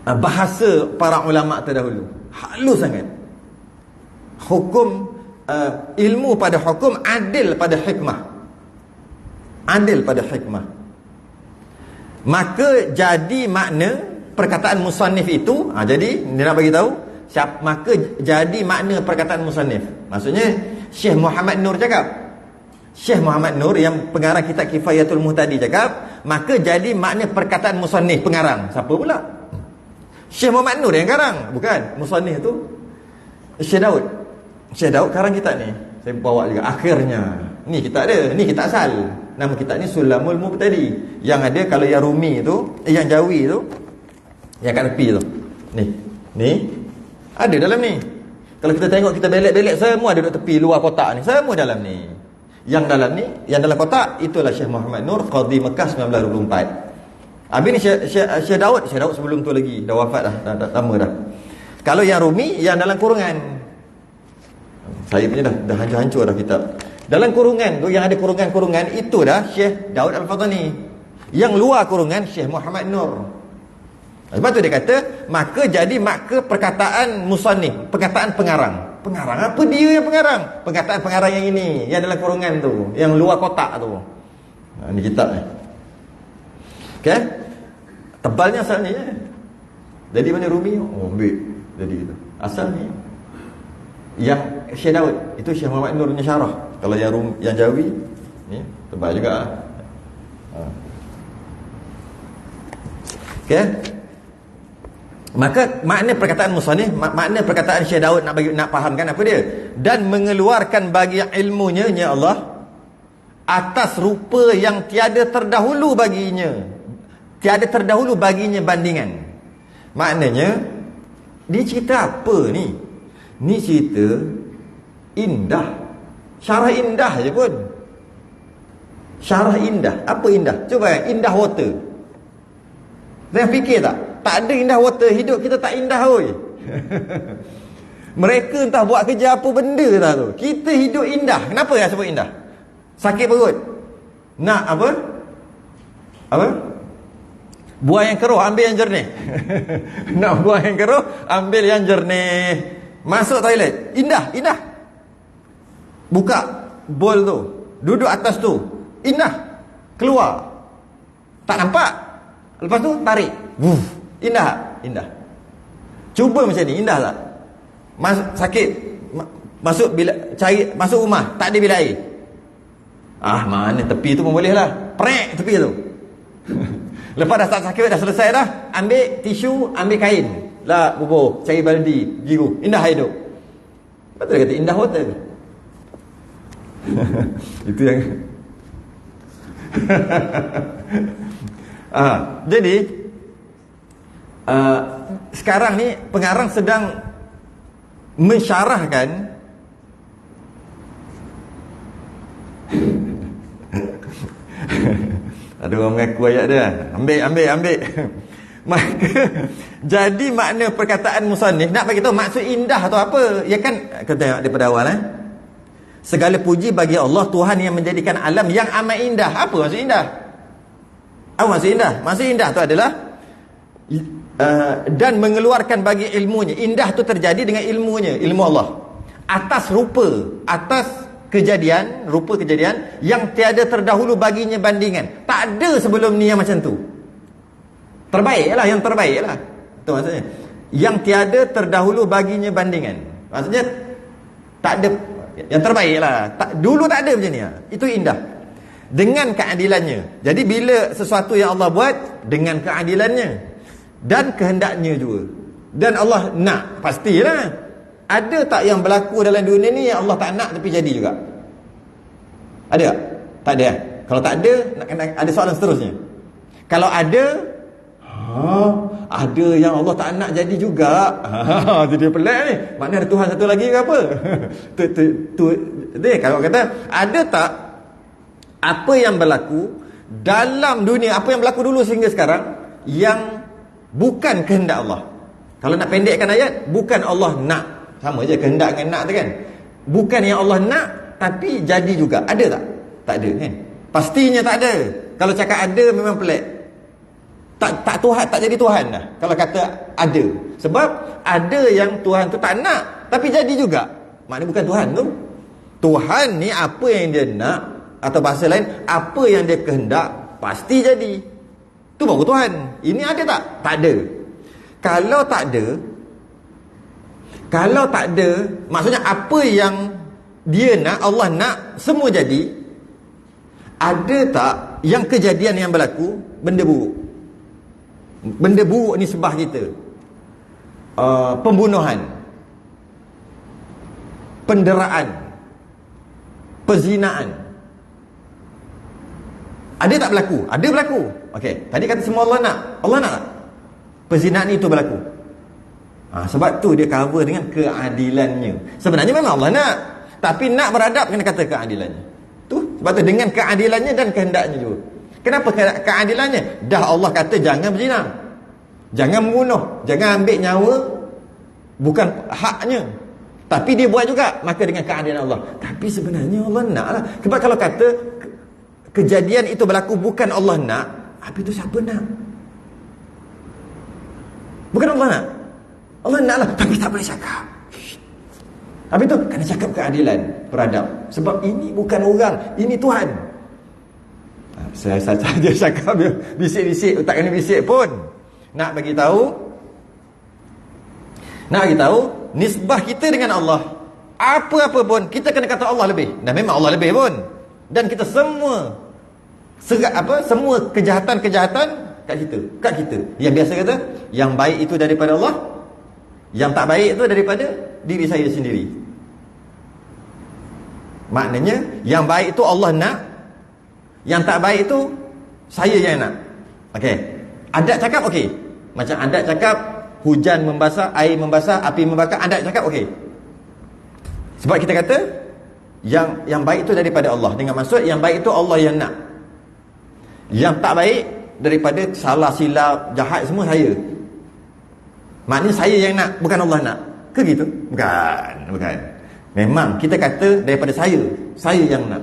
bahasa para ulama terdahulu. Halus sangat. Hukum ilmu pada hukum, adil pada hikmah. Adil pada hikmah. Maka jadi makna perkataan musannif itu, jadi dia nak bagi tahu maka jadi makna perkataan musannif. Maksudnya Syekh Muhammad Nur cakap. Syekh Muhammad Nur yang pengarang kitab Kifayatul Muhtadi cakap, maka jadi makna perkataan musannif, pengarang. Siapa pula? Syekh Muhammad Nur yang karang, bukan. Musannif tu Syekh Daud. Syekh Daud karang kitab ni. Saya bawa juga akhirnya. Ni kitab dia, ni kitab asal. Nama kitab ni Sulamul Mubtadi. Yang ada kalau yang Rumi tu, yang Jawi tu, yang kat tepi tu. Ni ada dalam ni. Kalau kita tengok, kita belek-belek, semua ada duduk tepi luar kotak ni, semua dalam ni. Yang dalam ni, yang dalam kotak, itulah Syekh Muhammad Nur, Qadhi Mekah 1924. Habis ni Syekh Daud sebelum tu lagi dah wafat dah lama dah. Kalau yang Rumi, yang dalam kurungan, saya punya dah hancur-hancur dah kitab. Dalam kurungan tu, yang ada kurungan-kurungan, itu dah Syekh Daud Al-Fatani. Yang luar kurungan, Syekh Muhammad Nur. Sebab tu dia kata, maka perkataan musannif, perkataan pengarang. Pengarang apa dia yang pengarang? Perkataan pengarang yang ini, yang dalam kurungan tu, yang luar kotak tu. Ini kitab ni. Okay? Tebalnya asal ni. Jadi mana Rumi? Oh, ambil. Jadi gitu. Asal ni. Yang Syekh Daud, itu Syekh Muhammad Nur punya syarah. Kalau yang Jawi, ni tebal juga. Okay? Maka makna perkataan musannif, makna perkataan Syekh Daud nak fahamkan apa dia? Dan mengeluarkan bagi ilmunya, ya Allah, atas rupa yang tiada terdahulu baginya. Tiada terdahulu baginya bandingan. Maknanya, dia cerita apa ni? Ni cerita indah. Syarah indah je pun. Syarah indah. Apa indah? Cuba indah water. Saya fikir tak? Tak ada indah water, hidup kita tak indah oi. Mereka entah buat kerja apa benda dah tu. Kita hidup indah. Kenapa yang sebut indah? Sakit perut. Nak apa? Apa? Buang yang keruh, ambil yang jernih. Nak buang yang keruh, ambil yang jernih. Masuk toilet, indah. Buka bol tu, duduk atas tu, indah. Keluar, tak nampak. Lepas tu tarik, indah. Cuba macam ni, indah tak? Sakit, masuk rumah, tak ada bilik air. Mana tepi tu pun boleh lah. Prek tepi tu. Lepas dah tak sakit, dah selesai dah, ambil tisu, ambil kain lah, bubuh, cari baldi, jiru, indah hidup. Betul dia kata indah hotel. Itu yang jadi sekarang ni pengarang sedang mensyarahkan ada orang mengaku ayat dia. Ambil. Maka jadi makna perkataan musannif nak bagi tahu maksud indah tu apa? Ya kan, kita tengok daripada awal segala puji bagi Allah, Tuhan yang menjadikan alam yang amat indah. Apa maksud indah? Apa maksud indah? Maksud indah tu adalah dan mengeluarkan bagi ilmunya. Indah tu terjadi dengan ilmunya, ilmu Allah. Atas rupa, atas kejadian, rupa kejadian yang tiada terdahulu baginya bandingan. Tak ada sebelum ni yang macam tu. Terbaiklah, yang terbaiklah. Itu maksudnya. Yang tiada terdahulu baginya bandingan. Maksudnya tak ada yang terbaiklah. Dulu tak ada macam ni. Itu indah. Dengan keadilannya. Jadi bila sesuatu yang Allah buat dengan keadilannya dan kehendaknya juga. Dan Allah nak, pastilah. Ada tak yang berlaku dalam dunia ni yang Allah tak nak tapi jadi juga? Ada tak? Tak ada. Kalau tak ada, nak kena ada soalan seterusnya. Kalau ada yang Allah tak nak jadi juga. Jadi pelik ni. Maknanya ada Tuhan satu lagi ke apa? Kalau kata ada tak apa yang berlaku dalam dunia, apa yang berlaku dulu sehingga sekarang yang bukan kehendak Allah? Kalau nak pendekkan ayat, bukan Allah nak. Sama je kehendak dengan nak tu kan. Bukan yang Allah nak tapi jadi juga. Ada tak? Tak ada kan? Pastinya tak ada. Kalau cakap ada memang pelik. Tak Tuhan, tak jadi Tuhan dah kalau kata ada. Sebab ada yang Tuhan tu tak nak tapi jadi juga. Maknanya bukan Tuhan tu. Tuhan ni apa yang dia nak, atau bahasa lain, apa yang dia kehendak pasti jadi. Tu baru Tuhan. Ini ada tak? Tak ada. Kalau tak ada, maksudnya apa yang dia nak, Allah nak, semua jadi. Ada tak yang kejadian yang berlaku benda buruk? Benda buruk ni sebab kita pembunuhan, penderaan, perzinaan. Ada tak berlaku? Ada berlaku. Okey, tadi kata semua Allah nak. Allah nak tak? Perzinaan itu berlaku. Sebab tu dia cover dengan keadilannya. Sebenarnya memang Allah nak, tapi nak beradab kena kata keadilannya. Tu sebab tu dengan keadilannya dan kehendaknya juga. Kenapa keadilannya? Dah Allah kata jangan berzina, jangan membunuh, jangan ambil nyawa bukan haknya, tapi dia buat juga, maka dengan keadilan Allah. Tapi sebenarnya Allah nak lah. Sebab kalau kata kejadian itu berlaku bukan Allah nak, habis tu siapa nak? Bukan Allah nak. Allah nak lah, tapi tak boleh cakap. Habis tu kena cakap keadilan, beradab. Sebab ini bukan orang, ini Tuhan. Saya saja cakap bisik-bisik, tak kena bisik pun. Nak bagi tahu nisbah kita dengan Allah, apa-apa pun kita kena kata Allah lebih. Dan memang Allah lebih pun. Dan kita semua semua kejahatan-kejahatan kat kita. Yang biasa kata, yang baik itu daripada Allah, yang tak baik itu daripada diri saya sendiri. Maknanya yang baik itu Allah nak, yang tak baik itu saya yang nak. Okey. Adat cakap okey. Macam adat cakap hujan membasah, air membasah, api membakar, adat cakap okey. Sebab kita kata yang baik itu daripada Allah, dengan maksud yang baik itu Allah yang nak. Yang tak baik daripada salah silap, jahat semua saya. Maknanya saya yang nak, bukan Allah nak. Ke gitu? Bukan. Memang kita kata daripada saya yang nak.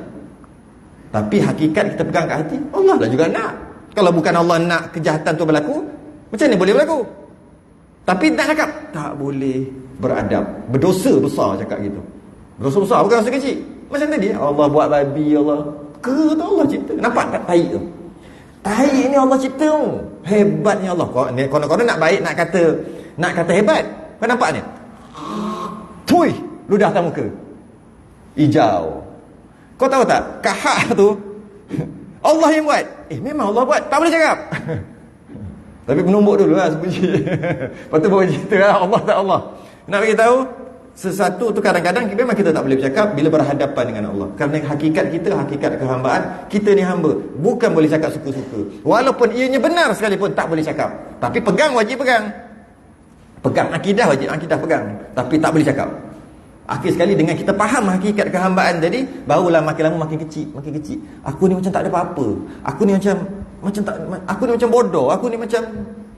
Tapi hakikat kita pegang kat hati, Allah lah juga nak. Kalau bukan Allah nak kejahatan tu berlaku, macam mana boleh berlaku? Tapi nak cakap, tak boleh beradab. Berdosa besar cakap gitu. Berdosa besar, bukan dosa kecil. Macam tadi, Allah buat babi, Allah. Tu Allah cipta. Nampak tak tahi tu? Tahi ni Allah cipta tu. Hebatnya Allah. Konon-konon nak baik, nak kata hebat. Kau nampak ni? Tui, ludah atas muka. Hijau. Kau tahu tak? Kahak tu Allah yang buat. Memang Allah buat. Tak boleh cakap. Tapi penumbuk dulu lah sepuji. Lepas tu baru cerita lah Allah tak Allah. Nak bagi tahu, sesuatu tu kadang-kadang memang kita tak boleh bercakap bila berhadapan dengan Allah. Kerana hakikat kita, hakikat kehambaan, kita ni hamba. Bukan boleh cakap suka-suka. Walaupun ianya benar sekalipun, tak boleh cakap. Tapi pegang, wajib pegang. Pegang akidah, wajib akidah pegang. Tapi tak boleh cakap. Akhir sekali dengan kita faham hakikat kehambaan tadi, barulah makin lama makin kecil. Aku ni macam tak ada apa-apa. Aku ni macam bodoh. Aku ni macam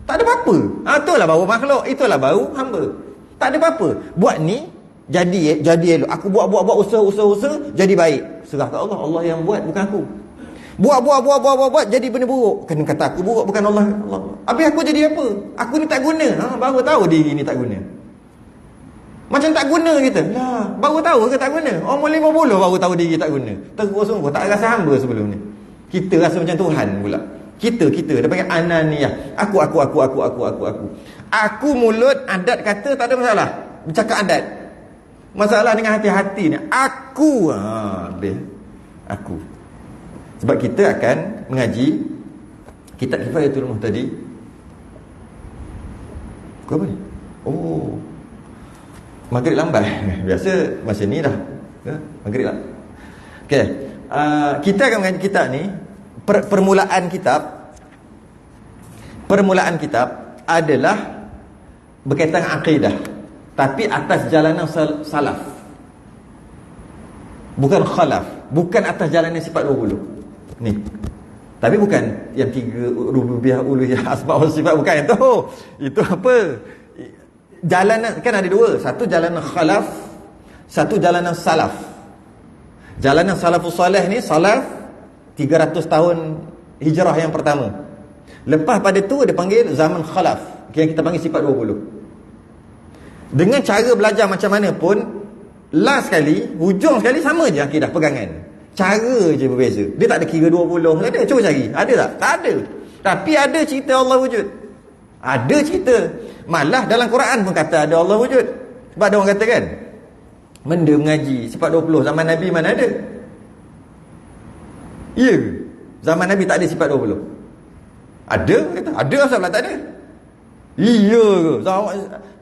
tak ada apa-apa. Itulah baru makhluk, itulah baru hamba. Tak ada apa-apa. Buat ni jadi elok. Aku buat usaha jadi baik. Serah ke Allah. Allah yang buat, bukan aku. Buat jadi benda buruk. Kena kata aku buruk, bukan Allah. Habis aku jadi apa? Aku ni tak guna. Baru tahu diri ni tak guna. Macam tak guna kita. Lah, baru tahu ke tak guna? Umur 50 baru tahu diri tak guna. Terus sungguh tak rasa hamba sebelum ni. Kita rasa macam Tuhan pula. Kita dia panggil ananiyah. Aku. Aku mulut, adat kata tak ada masalah. Bercakap adat. Masalah dengan hati-hati ni. Aku. Habis. Aku. Sebab kita akan mengaji kitab Kifayatul Muhtadi. Kau apa ni? Maghrib lambat. Biasa masa ni dah. Maghrib lah. Okey. Kita akan mengaji kitab ni. Permulaan kitab adalah berkaitan dengan akidah, tapi atas jalanan salaf, bukan khalaf, bukan atas jalanan sifat 20 ni. Tapi bukan yang 3 rububiyah, uluhiyah, asma' wa sifat, bukan itu apa, jalanan kan ada 2, satu jalanan khalaf, satu jalanan salaf. Jalanan salafus salih ni, salaf 300 tahun hijrah yang pertama. Lepas pada tu dia panggil zaman khalaf, yang kita panggil sifat 20. Dengan cara belajar macam mana pun, last sekali, hujung sekali sama je akidah pegangan. Cara je berbeza. Dia tak ada kira 20. Ada, cuba cari. Ada tak? Tak ada. Tapi ada cerita Allah wujud. Ada cerita. Malah dalam Quran pun kata ada Allah wujud. Sebab ada orang kata kan, benda mengaji sifat 20 zaman Nabi mana ada? Ya, zaman Nabi tak ada sifat 20. Ada kata, ada asal tak ada. Iya ke?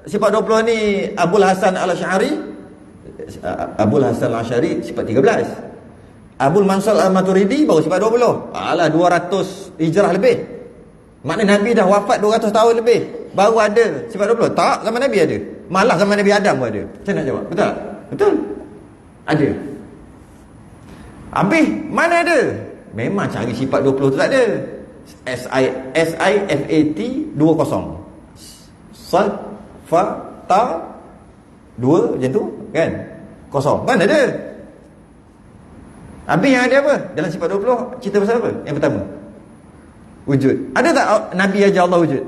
Sifat 20 ni Abul Hasan Al-Asy'ari Abul Hasan Al-Asy'ari sifat 13. Abul Mansur Al-Maturidi baru sifat 20. Alah 200 hijrah lebih. Maknanya Nabi dah wafat 200 tahun lebih baru ada sifat 20. Tak, zaman Nabi ada. Malah zaman Nabi Adam pun ada. Macam nak jawab? Betul tak? Betul. Ada. Habis mana ada? Memang cari sifat 20 tu tak ada. SIFAT 20. Sad fa ta 2 macam tu kan? Kosong. Mana ada? Habis yang ada apa? Dalam sifat 20 cerita pasal apa? Yang pertama, wujud. Ada tak Nabi ajar Allah wujud?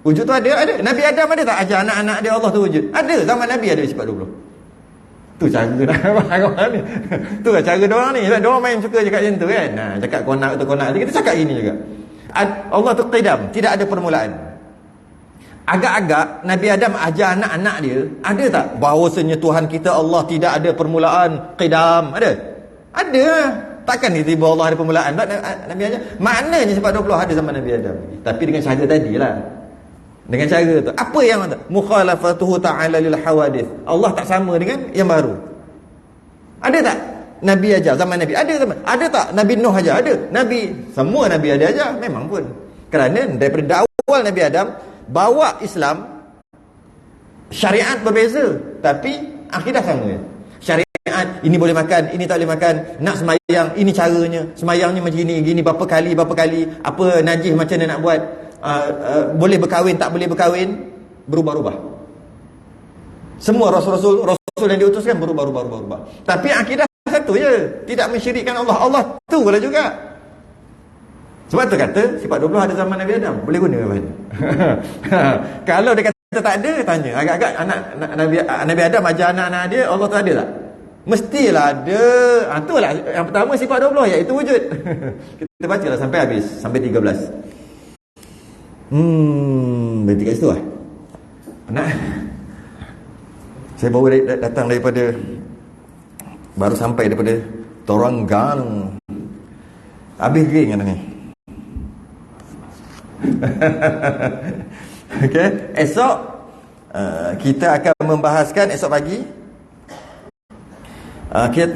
Wujud tu ada? Ada. Nabi Adam ada tak ajar anak-anak dia Allah tu wujud? Ada. Zaman Nabi ada sifat 20. Tu cara nak orang ni. Tu lah cara diorang ni. Diorang main suka cakap macam tu kan. Nah, cakap konak tu konak. Kita cakap gini juga. Allah tu qidam, tidak ada permulaan. Agak-agak Nabi Adam ajar anak-anak dia, ada tak bahawasanya Tuhan kita Allah tidak ada permulaan, qidam? Ada? Ada. Takkan tiba-tiba Allah ada permulaan. Nabi ajar. Maknanya sifat 20 ada zaman Nabi Adam. Tapi dengan cara tadilah. Dengan cara tu. Apa yang mukhalafatuhu ta'ala lil hawadith. Allah tak sama dengan yang baru. Ada tak Nabi ajar zaman Nabi? Ada zaman. Ada tak Nabi Nuh ajar? Ada. Nabi, semua Nabi ada ajar. Memang pun. Kerana daripada awal Nabi Adam bawa Islam, syariat berbeza tapi akidah sama. Syariat, ini boleh makan, ini tak boleh makan. Nak semayang, ini caranya. Semayangnya macam gini, berapa kali. Apa najis macam mana nak buat. Boleh berkahwin, tak boleh berkahwin. Berubah-ubah. Semua Rasul yang diutuskan berubah. Tapi akidah satu je, tidak mensyirikkan Allah. Allah tu lah juga. Sebab tu kata sifat 20 ada zaman Nabi Adam. Boleh guna apa ni? Kalau dia kata tak ada, tanya. Agak-agak anak Nabi Adam ajar anak-anak dia Allah tu ada tak? Mestilah ada. Itulah yang pertama sifat 20, iaitu wujud. Kita bacalah sampai habis, sampai 13. Berhenti kat situ lah. Penat. Saya baru datang daripada, baru sampai daripada Terengganu. Habis geng kan ni. Okay. Esok kita akan membahaskan, esok pagi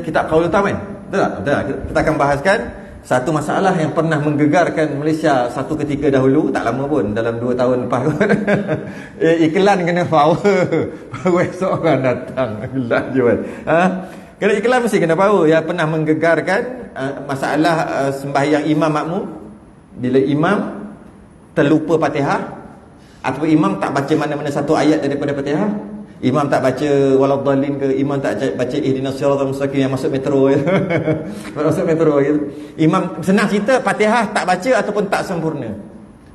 kita qaul utama kan? Betul tak? Kita akan bahaskan satu masalah yang pernah menggegarkan Malaysia satu ketika dahulu, tak lama pun, dalam 2 tahun lepas kot. Iklan kena power. Baru esok orang datang. Gelap je kan. Kena iklan mesti kena power. Yang pernah menggegarkan masalah sembahyang imam makmum. Bila imam terlupa Fatihah, atau imam tak baca mana-mana satu ayat daripada Fatihah, imam tak baca waladdallin ke, imam tak baca ihdinas siratal mustaqim yang masuk metro je. Masuk metro je. Imam senang cerita Fatihah tak baca ataupun tak sempurna.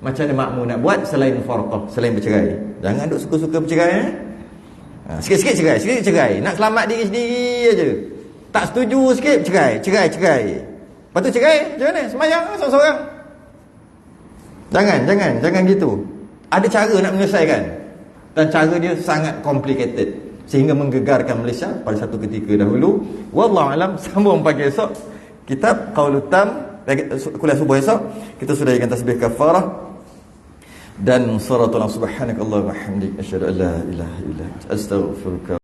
Macam mana makmum nak buat selain farqah, selain bercerai? Jangan duk suka-suka bercerai. Sikit-sikit cerai. Nak selamat diri sendiri aja. Tak setuju sikit cerai. Lepas tu cerai macam mana? Semayang seorang-seorang. Jangan gitu. Ada cara nak menyelesaikan, dan cara dia sangat complicated sehingga menggegarkan Malaysia pada satu ketika dahulu. Wallahu alam. Sambung pagi esok kitab Qaulul Tam, kuliah subuh esok kita sudah ikan tasbih kafarah dan suratul subhanakallahumma hamdik asyhadu an la ilaha illa anta astaghfiruka